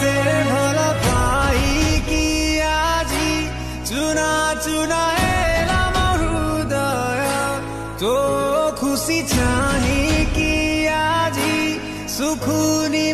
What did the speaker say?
তে ভাল পাই কি আজি চুনা চুনা এলাম হৃদয় তো খুশি চাহি কি আজি সুখুনি